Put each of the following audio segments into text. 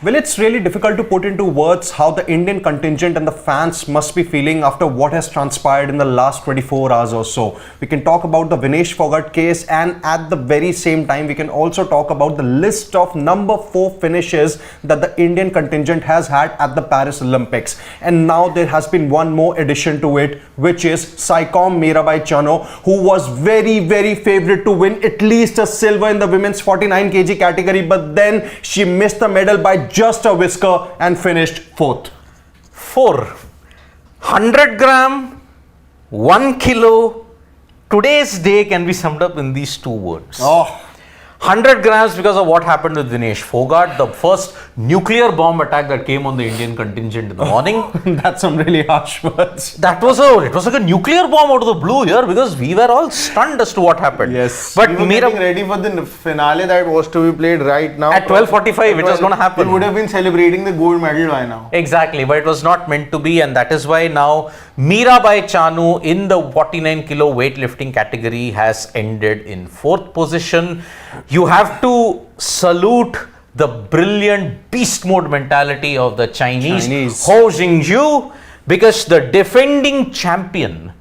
Well, it's really difficult to put into words how the Indian contingent and the fans must be feeling after what has transpired in the last 24 hours or so. We can talk about the Avinash Sable case, and at the very same time, we can also talk about the list of number 4 finishes that the Indian contingent has had at the Paris Olympics. And now there has been one more addition to it, which is Saicom Mirabai Chanu, who was very favorite to win at least a silver in the women's 49 kg category, but then she missed the medal by just a whisker and finished 4th. 100 gram, 1 kilo. Today's day can be summed up in these two words. 100 grams because of what happened with Avinash Sable, the first nuclear bomb attack that came on the Indian contingent in the morning. That's some really harsh words. It was like a nuclear bomb out of the blue here because we were all stunned as to what happened. Yes. But we were getting ready for the finale that was to be played right now. At 12:45, it was going to happen. We would have been celebrating the gold medal by now. Exactly, but it was not meant to be, and that is why now Mirabai Chanu in the 49 kilo weightlifting category has ended in 4th position. You have to salute the brilliant beast mode mentality of the Chinese. Ho Jingju, because the defending champion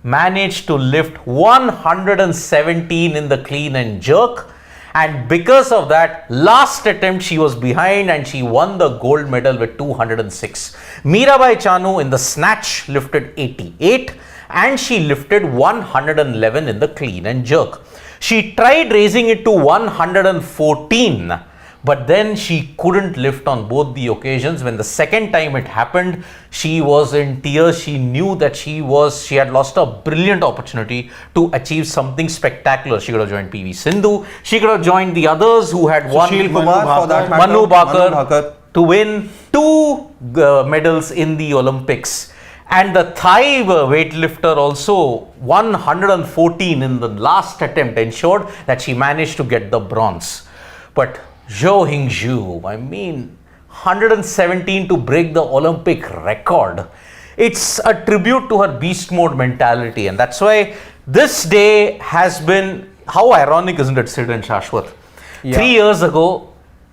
managed to lift 117 in the clean and jerk, and because of that, last attempt she was behind and she won the gold medal with 206. Mirabai Chanu in the snatch lifted 88 and she lifted 111 in the clean and jerk. She tried raising it to 114, but then she couldn't lift on both the occasions. When the second time it happened, she was in tears. She knew that she had lost a brilliant opportunity to achieve something spectacular. She could have joined PV Sindhu. She could have joined the others who had won. Manu Bhaker to win 2 medals in the Olympics. And the Thai weightlifter also 114 in the last attempt ensured that she managed to get the bronze. But Zhou Hingzhu, 117 to break the Olympic record. It's a tribute to her beast mode mentality, and that's why this day has been, how ironic isn't it, Sid and Shashwat? Yeah. 3 years ago,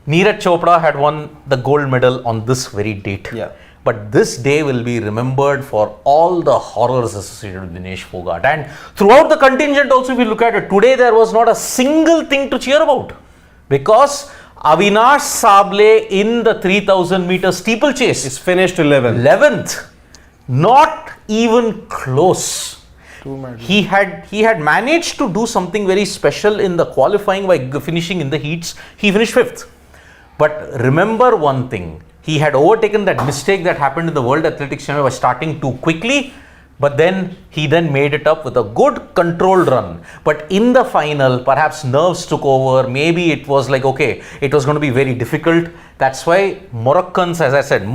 Neeraj Chopra had won the gold medal on this very date. Yeah. But this day will be remembered for all the horrors associated with Avinash Sable. And throughout the contingent also, if you look at it, today there was not a single thing to cheer about. Because Avinash Sable in the 3000 meter steeplechase is finished 11th. Not even close. He had managed to do something very special in the qualifying by finishing in the heats. He finished 5th. But remember one thing. He had overtaken that mistake that happened in the World Athletics Championship by starting too quickly, but then he made it up with a good controlled run. But in the final, perhaps nerves took over. Maybe it was like, okay, it was going to be very difficult. That's why Moroccans, as I said,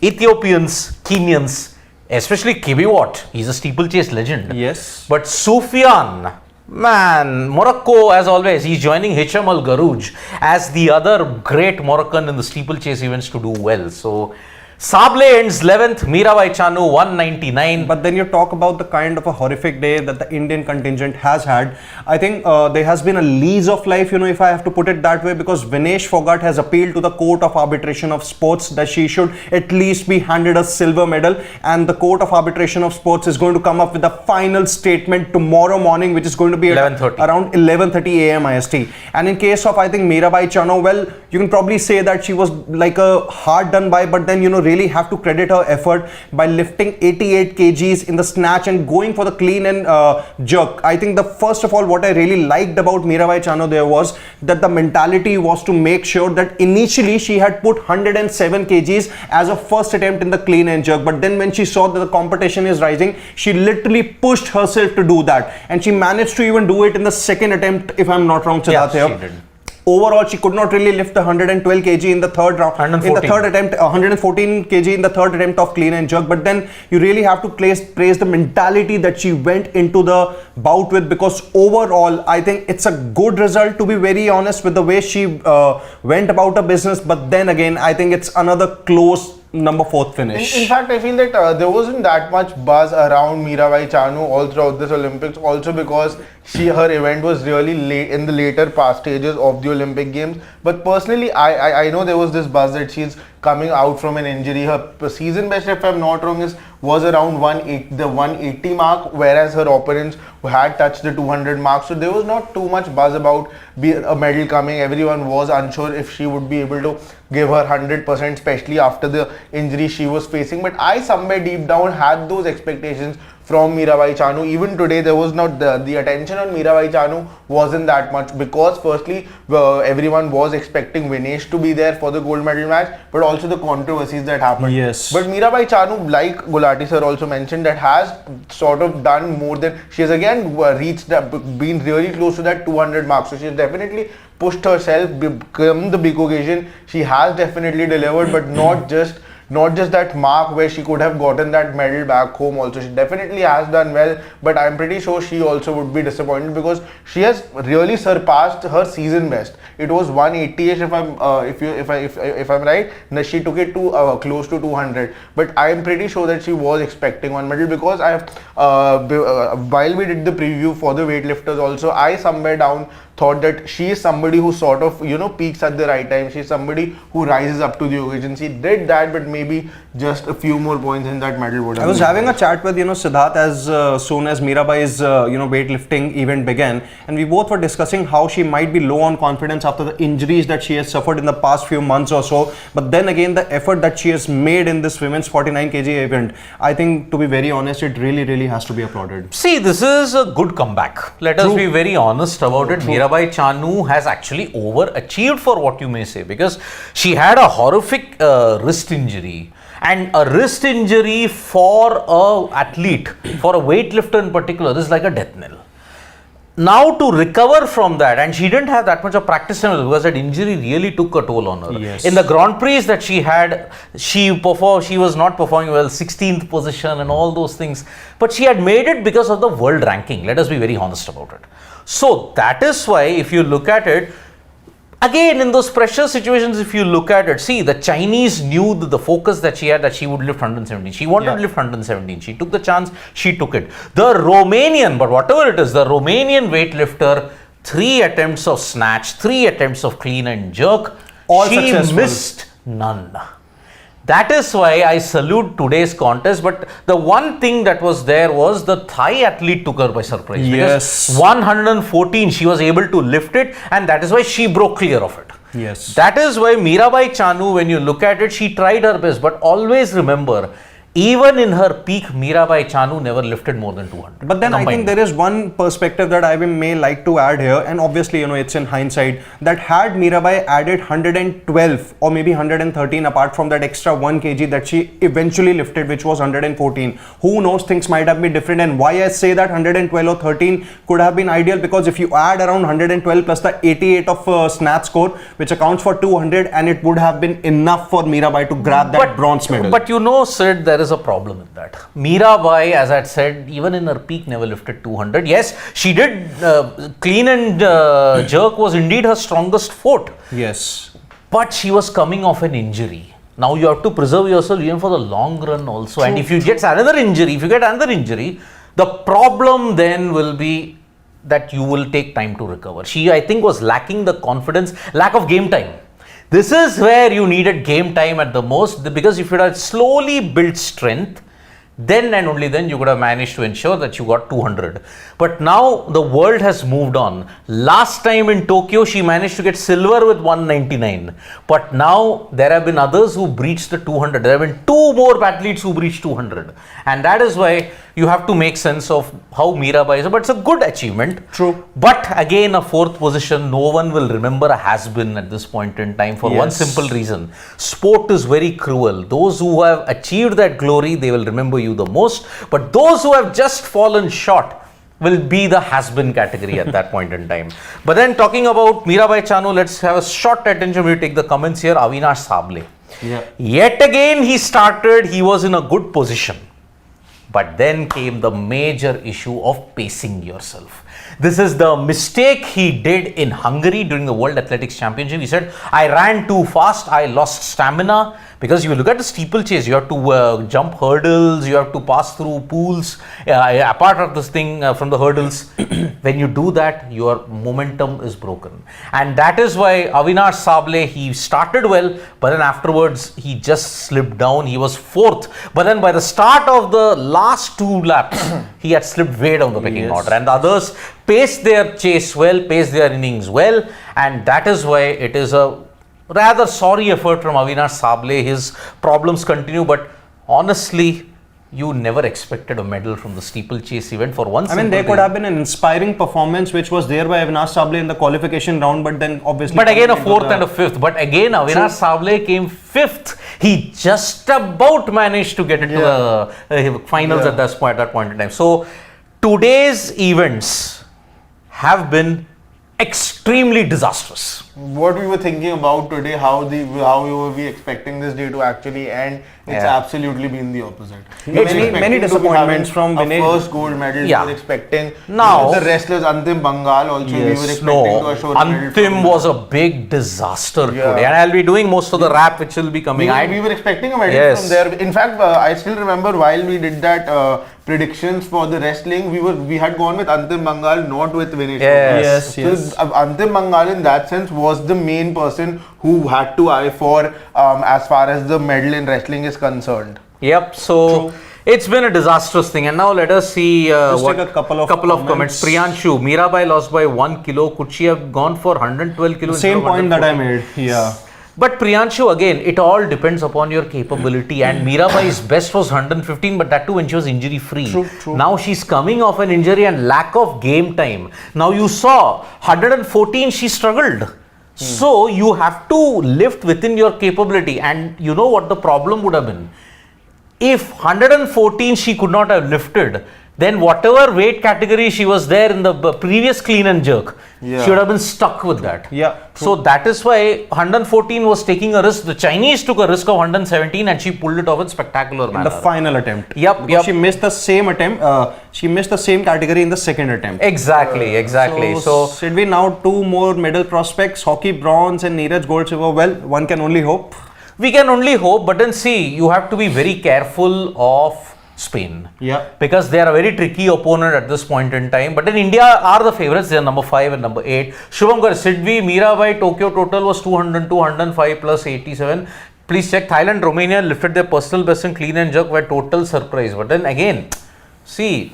Ethiopians, Kenyans, especially Kibiwot, he's a steeplechase legend. Yes. But Sufyan, man, Morocco, as always, he's joining Hicham Al Garouj as the other great Moroccan in the steeplechase events to do well. So Sable ends 11th, Mirabai Chanu 199. But then you talk about the kind of a horrific day that the Indian contingent has had. I think there has been a lease of life, if I have to put it that way, because Avinash Sable has appealed to the Court of Arbitration of Sports that she should at least be handed a silver medal, and the Court of Arbitration of Sports is going to come up with a final statement tomorrow morning, which is going to be around 11:30 a.m. IST. And in case of, I think, Mirabai Chanu, well, you can probably say that she was like a hard done by, but then, really have to credit her effort by lifting 88 kgs in the snatch and going for the clean and jerk. I think first of all, what I really liked about Mirabai Chanu there was that the mentality was to make sure that initially she had put 107 kgs as a first attempt in the clean and jerk. But then when she saw that the competition is rising, she literally pushed herself to do that. And she managed to even do it in the second attempt, if I'm not wrong, Siddharth. Yeah, she did. Overall, she could not really lift the 112 kg in the third round. 114. In the third attempt, 114 kg in the third attempt of clean and jerk. But then you really have to praise the mentality that she went into the bout with, because overall, I think it's a good result, to be very honest, with the way she went about her business. But then again, I think it's another close number 4th finish. In fact, I feel that there wasn't that much buzz around Mirabai Chanu all throughout this Olympics, also because her event was really late in the later past stages of the Olympic Games. But personally, I know there was this buzz that she's coming out from an injury. Her season best, if I'm not wrong, was around 180 mark, whereas her opponents had touched the 200 mark. So there was not too much buzz about a medal coming. Everyone was unsure if she would be able to give her 100%, especially after the injury she was facing. But I somewhere deep down had those expectations from Mirabai Chanu. Even today, there was not the attention on Mirabai Chanu wasn't that much, because firstly, everyone was expecting Vinesh to be there for the gold medal match, but also the controversies that happened. Yes. But Mirabai Chanu, like Gulati sir also mentioned, that has sort of done more than, she has again been really close to that 200 mark. So she has definitely pushed herself, become the big occasion. She has definitely delivered, but not just that mark where she could have gotten that medal back home. Also, she definitely has done well, but I'm pretty sure she also would be disappointed, because she has really surpassed her season best. It was 180ish if I'm right. She took it to close to 200, but I'm pretty sure that she was expecting one medal, because while we did the preview for the weightlifters also, I somewhere down thought that she is somebody who sort of peaks at the right time. She's somebody who rises up to the occasion. She did that, but maybe just a few more points in that medal would have. I was having a chat with Siddharth as soon as Mirabai's weightlifting event began, and we both were discussing how she might be low on confidence after the injuries that she has suffered in the past few months or so. But then again, the effort that she has made in this women's 49 kg event, I think, to be very honest, it really has to be applauded. See, this is a good comeback. Let us be very honest about it. Mirabai Chanu has actually overachieved, for what you may say, because she had a horrific wrist injury. And a wrist injury for a athlete, for a weightlifter in particular, this is like a death knell. Now to recover from that, and she didn't have that much of practice because that injury really took a toll on her. Yes. In the Grand Prix that she had, she was not performing well, 16th position and all those things. But she had made it because of the world ranking. Let us be very honest about it. So that is why, if you look at it, again, in those pressure situations, if you look at it, see, the Chinese knew the focus that she had, that she would lift 117. She wanted to lift 117. She took the chance, she took it. The Romanian, but whatever it is, the Romanian weightlifter, 3 attempts of snatch, 3 attempts of clean and jerk, all she successful. missed none. That is why I salute today's contest. But the one thing that was there was the Thai athlete took her by surprise. Yes. Because 114, she was able to lift it, and that is why she broke clear of it. Yes. That is why Mirabai Chanu, when you look at it, she tried her best. But always remember, even in her peak, Mirabai Chanu never lifted more than 200. But then I think there is one perspective that I may like to add here, and obviously, it's in hindsight, that had Mirabai added 112 or maybe 113 apart from that extra 1 kg that she eventually lifted, which was 114, who knows, things might have been different. And why I say that 112 or 13 could have been ideal, because if you add around 112 plus the 88 of snatch score, which accounts for 200, and it would have been enough for Mirabai to grab that bronze medal. But Sid, there is a problem in that. Mirabai, as I said, even in her peak, never lifted 200. Yes, she did clean and jerk was indeed her strongest forte. Yes. But she was coming off an injury. Now you have to preserve yourself even for the long run also. And if you get another injury, the problem then will be that you will take time to recover. She, I think, was lacking the confidence, lack of game time. This is where you needed game time at the most, because if you had slowly built strength, then and only then you could have managed to ensure that you got 200. But now the world has moved on. Last time in Tokyo, she managed to get silver with 199. But now there have been others who breached the 200. There have been 2 more athletes who breached 200. And that is why you have to make sense of how Mirabai is. But it's a good achievement. True. But again, a 4th position, no one will remember a has-been at this point in time for one simple reason. Sport is very cruel. Those who have achieved that glory, they will remember you the most. But those who have just fallen short will be the has-been category at that point in time. But then talking about Mirabai Chanu, let's have a short attention. We'll take the comments here. Avinash Sable. Yeah. Yet again he started, he was in a good position. But then came the major issue of pacing yourself. This is the mistake he did in Hungary during the World Athletics Championship. He said, I ran too fast, I lost stamina. Because you look at the steeplechase, you have to jump hurdles, you have to pass through pools, apart of this thing from the hurdles. When you do that, your momentum is broken. And that is why Avinash Sable, he started well, but then afterwards, he just slipped down. He was fourth. But then by the start of the last 2 laps, he had slipped way down the pecking order. And the others paced their chase well, paced their innings well. And that is why it is a rather sorry effort from Avinash Sable. His problems continue, but honestly, you never expected a medal from the steeplechase event for once. I mean, there could have been an inspiring performance which was there by Avinash Sable in the qualification round, but then obviously. But again, a fourth and a fifth. But again, Avinash Sable came fifth. He just about managed to get into the finals at that point in time. So today's events have been extremely disastrous. What we were thinking about today, how we were expecting this day to actually end, it's absolutely been the opposite. Many disappointments from Vinesh. First gold medal we were expecting. Now the wrestlers Antim Bangal also we were expecting to assure Antim was a big disaster today, and I'll be doing most of the rap which will be coming. We were expecting a medal from there. In fact, I still remember while we did that predictions for the wrestling, we had gone with Antim Bangal, not with Vinesh. Yes. So Antim Bangal in that sense was the main person who had to eye for as far as the medal in wrestling is concerned. Yep. So it's been a disastrous thing, and now let us see take a couple of comments. Priyanshu, Mirabai lost by 1 kilo. Could she have gone for 112 kilos? Same point that I made. Yeah. But Priyanshu, again, it all depends upon your capability. And Mirabai's best was 115, but that too when she was injury free. True. Now she's coming off an injury and lack of game time. Now you saw 114, she struggled. So you have to lift within your capability. And you know what the problem would have been? If 114 she could not have lifted, then whatever weight category she was there in the previous clean and jerk, she would have been stuck with that. Yeah. So that is why 114 was taking a risk. The Chinese took a risk of 117 and she pulled it off in spectacular manner. In the final attempt. Yep. She missed the same attempt. She missed the same category in the second attempt. Exactly. So should we now 2 more medal prospects, hockey bronze and Neeraj gold silver? Well, one can only hope. We can only hope, but then see, you have to be very careful of Spain. Yeah. Because they are a very tricky opponent at this point in time. But then India are the favourites. They are number 5 and number 8. Shubham Garg, Sidvi, Mirabai, Tokyo total was 200, 205 plus 87. Please check. Thailand, Romania lifted their personal best in clean and jerk, were total surprise. But then again, see,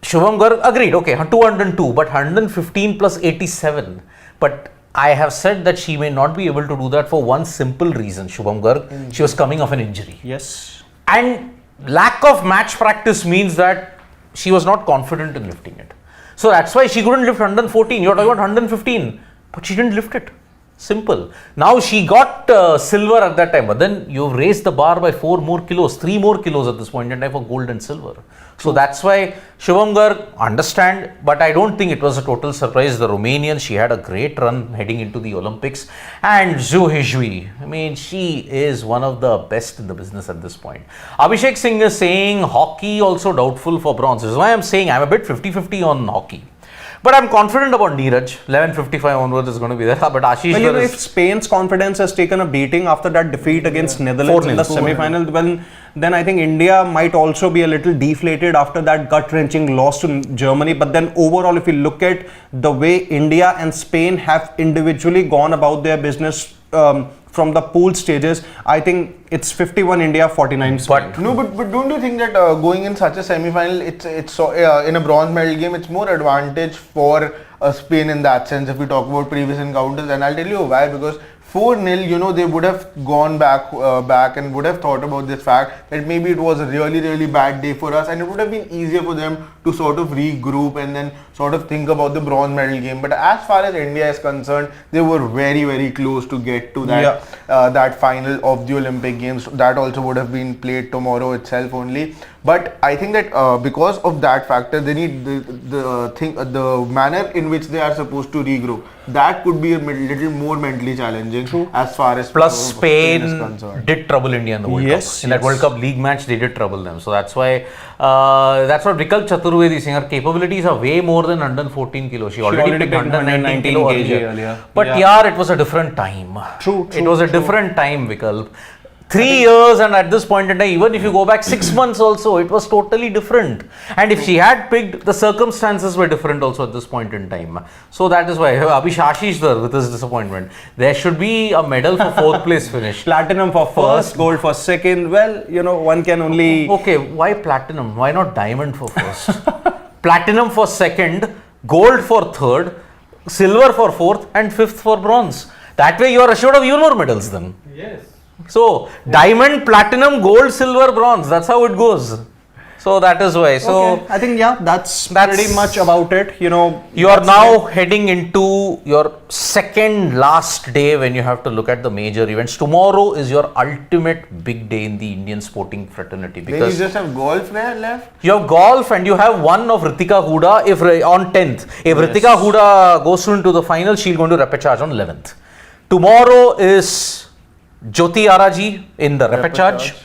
Shubham Garg agreed. Okay, 202, but 115 plus 87. But I have said that she may not be able to do that for one simple reason, Shubham Garg. She was coming off an injury. Yes. And lack of match practice means that she was not confident in lifting it. So that's why she couldn't lift 114. You're talking about 115, but she didn't lift it. Simple. Now she got silver at that time, but then you've raised the bar by 4 more kilos, 3 more kilos at this point in time for gold and silver. So that's why Shubham Garg, understand, but I don't think it was a total surprise. The Romanian, she had a great run heading into the Olympics. And Zhu Hijui, I mean, she is one of the best in the business at this point. Abhishek Singh is saying hockey also doubtful for bronze. This is why I'm saying I'm a bit 50-50 on hockey. But I'm confident about Neeraj. 11:55 onwards is going to be there. But Ashish, well, if Spain's confidence has taken a beating after that defeat against Netherlands in the semi-final, well, then I think India might also be a little deflated after that gut-wrenching loss to Germany. But then overall, if you look at the way India and Spain have individually gone about their business from the pool stages, I think it's 51 India, 49 Spain. But don't you think that going in such a semi-final, it's so, in a bronze medal game, it's more advantage for Spain in that sense if we talk about previous encounters? And I'll tell you why, because 4-0, you know, they would have gone back and would have thought about this fact that maybe it was a really bad day for us, and it would have been easier for them to sort of regroup and then sort of think about the bronze medal game. But as far as India is concerned, they were very close to get to that that final of the Olympic Games. That also would have been played tomorrow itself only. But I think that because of that factor, they need the manner in which they are supposed to regroup. That could be a little more mentally challenging as far as Plus, Spain is Spain concerned. did trouble India in the World Yes, Cup. In that yes. World Cup league match, they did trouble them. So that's why, that's what Vikalp Chaturvedi is saying. Her capabilities are way more than 114 kilos. She already picked 119 kilo earlier. But yeah, it was a different time. True, It was a different time, Vikalp. 3 years, and at this point in time, even if you go back 6 months also, it was totally different. And if she had picked, the circumstances were different also at this point in time. So that is why Abhi there with his disappointment. There should be a medal for 4th place finish. Platinum for first, gold for second. Well, one can only... Okay, why platinum? Why not diamond for first? Platinum for second, gold for third, silver for fourth, and fifth for bronze. That way you are assured of even more medals then. Yes. So, diamond, platinum, gold, silver, bronze. That's how it goes. So, that is why. So, Okay, I think, that's pretty much about it. You are now heading into your second last day when you have to look at the major events. Tomorrow is your ultimate big day in the Indian sporting fraternity. Then you Because just have golf left. you have golf and you have one of Ritika Huda on 10th. If Ritika Huda goes into the final, she'll go into repechage on 11th. Tomorrow is Jyoti Araji in the repechage.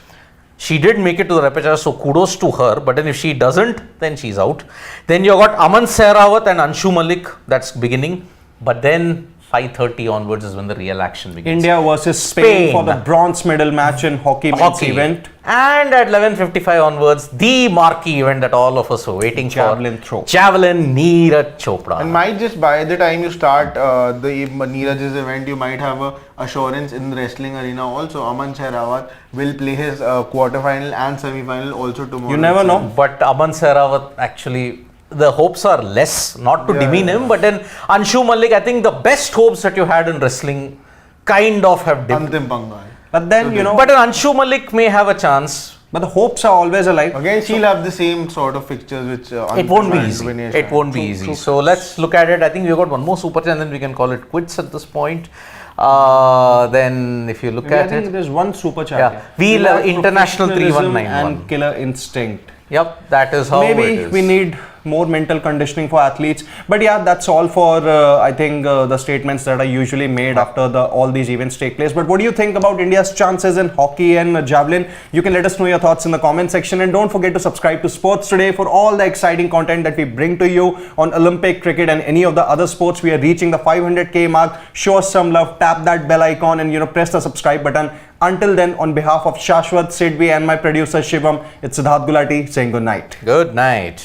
She did make it to the repechage, so kudos to her. But then if she doesn't, then she's out. Then you got Aman Sehrawat and Anshu Malik. That's beginning. But then 5:30 onwards is when the real action begins. India versus Spain for the bronze medal match in hockey men's event. And at 11:55 onwards, the marquee event that all of us were waiting Javelin for. throw. Javelin Neeraj Chopra. And might just by the time you start the Neeraj's event, you might have a assurance in the wrestling arena also. Aman Sehrawat will play his quarterfinal and semi-final also tomorrow. You never know. But Aman Sehrawat actually, the hopes are less, not to demean him, but then Anshu Malik, I think the best hopes that you had in wrestling kind of have dipped. Antim Pangal. But then, But an Anshu Malik may have a chance. but the hopes are always alive. Again, she'll have the same sort of fixtures which It won't be and easy. Avinash It had. won't be easy. So let's look at it. I think we've got one more super chat and then we can call it quits at this point. Then if you look I at think it. there's one super chat. Yeah. here. We love International Professionalism 3191. and killer instinct. Yep, that is how it Maybe is. we need more mental conditioning for athletes. But yeah, that's all for I think the statements that are usually made after all these events take place. But what do you think about India's chances in hockey and javelin? You can let us know your thoughts in the comment section, and don't forget to subscribe to Sports Today for all the exciting content that we bring to you on Olympic cricket and any of the other sports. We are reaching the 500k mark. Show us some love, tap that bell icon, and press the subscribe button. Until then, on behalf of Shashwat, Sidvi, and my producer Shivam, it's Siddharth Gulati saying good night. Good night.